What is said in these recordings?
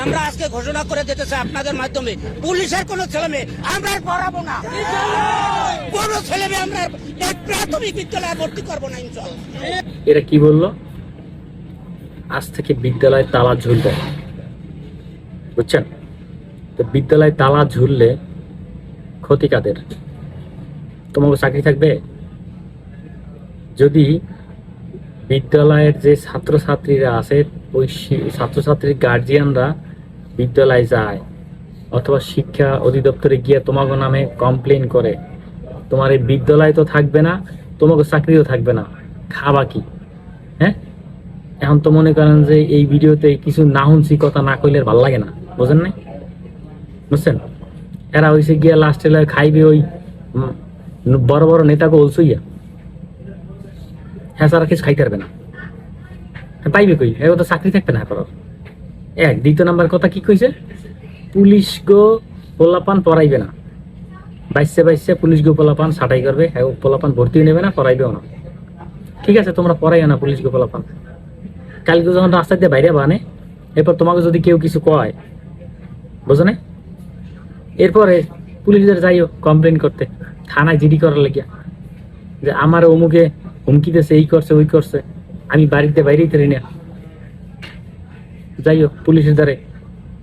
আমরা আজকে ঘোষণা করে দিতেছি আপনাদের মাধ্যমে, পুলিশের কোন ছেলে মেয়ে আমরা পড়াবো না, কোন ছেলে মেয়ে আমরা প্রাথমিক বিদ্যালয়ে ভর্তি করবো না ইনশাআল্লাহ। এরা কি বললো? আজ থেকে বিদ্যালয়ে তালা ঝুলবে, বুঝছেন? তো বিদ্যালয়ে তালা ঝুললে ক্ষতি কাদের? তোমাকে চাকরি থাকবে? যদি বিদ্যালয়ের যে ছাত্রছাত্রীরা আছে ওই ছাত্রছাত্রীর গার্জিয়ানরা বিদ্যালয়ে যায় অথবা শিক্ষা অধিদপ্তরে গিয়ে তোমাকে নামে কমপ্লেন করে, তোমার এই বিদ্যালয় তো থাকবে না, তোমাকে চাকরিও থাকবে না, খাবা কি? হ্যাঁ, এখন তো মনে করেন যে এই ভিডিওতে কিছু না শুনছি কথা না কইলে ভালো লাগে না, বুঝেন নাই? বুঝছেন? এরা হয়েছে গিয়া লাস্টে খাইবে ওই বড় বড় নেতাকে বলছইয়া, হ্যাঁ সারা কিছু খাইতে পারবে না, পাইবে কই? এবার তো চাকরি থাকবে না। এক দ্বিতীয় নাম্বার কথা কি কইছে? পুলিশ গো পোলাপান পড়াইবে না, বাইশে বাইশে পুলিশ গো পোলাপান ছাটাই করবে, পোলাপান ভর্তিও নেবে না, পড়াইবেও না। ঠিক আছে, তোমরা পড়াইও না পুলিশ গো পোলাপান, কালকে যখন রাস্তা দিয়ে বাইরে বানে এরপর তোমাকে যদি কেউ কিছু কয়, বুঝো না? এরপরে পুলিশদের যাইও কমপ্লেন করতে, থানায় জিডি করার লাগিয়া যে আমার অমুকে হুমকি দিয়েছে, এই করছে ওই করছে, আমি বাড়িতে বাইরেই তৈরি না। যাইও পুলিশের দ্বারে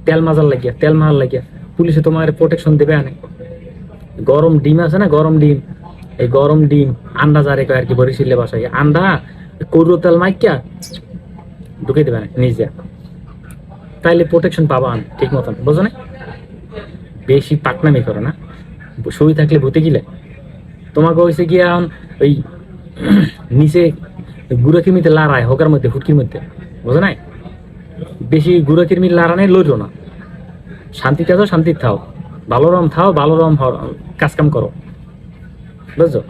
তেল মাজার লাগিয়া, তেল মারার লাগিয়া পুলিশে তোমার প্রোটেকশন দেবে। আনে গরম ডিম আছে না, গরম ডিম, এই গরম ডিম আন্ডা যারে কয় আর কি, বরিশালে বাসায় আন্ডা করু তেল মাইকা ঢুকে দেবে নিজে, তাইলে প্রোটেকশন পাবা ঠিক মতন, বোঝো না? বেশি পাকনামি করো না, সই থাকলে ভূতে গিলে তোমাকে হয়েছে গিয়ে এখন ওই নিচে গুঁড়ো কিমিতে লাড়ায় হোকার মধ্যে ফুটকির মধ্যে, বোঝো নাই? বেশি গুঁড়ো কিরমির লাড়ানে লইলো না, শান্তিতে আছো শান্তিতে থাও, ভালো রম থাও, ভালো রম কাজকাম করো, বুঝছো?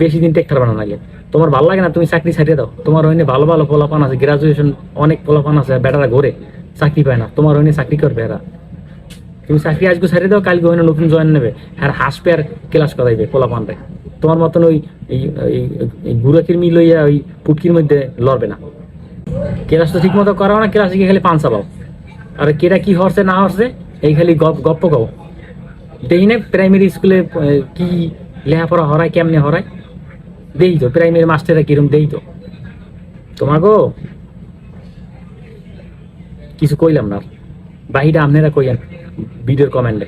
বেশি দিন টেক থাকবে না লাগে, তোমার ভালো লাগে না তুমি চাকরি ছাড়িয়ে দাও। তোমার ওইনে ভালো ভালো পোলাপান আছে, গ্রাজুয়েশন অনেক পোলাপান আছে, বেটারা ঘুরে চাকরি পায় না, তোমার ওইনে চাকরি করবে এরা। তুমি চাকরি আজকে ছাড়িয়ে দাও, কালকে ওইনে নতুন জয়েন নেবে আর হাসপে আর ক্লাস করাইবে পোলাপানরে। তোমার মতন ওই গুঁড়ো কিরমি লইয়া ওই পুটকির মধ্যে লড়বে না। ক্লাস তো ঠিক মতো করাও না, ক্লাসে গিয়ে খালি পাঞ্চা পাও, আর কেটা কি হরছে না হরছে এই খালি গপ্প গাও। দেখি না প্রাইমারি স্কুলে কি লেখাপড়া হরায়, কেমনে হরায় দেই তো, প্রাইমারি মাস্টাররা কিরম দেই তো। তোমাকেও কিছু কইলাম না, বাহিরে আপনারা কইলেন ভিডিওর কমেন্টে।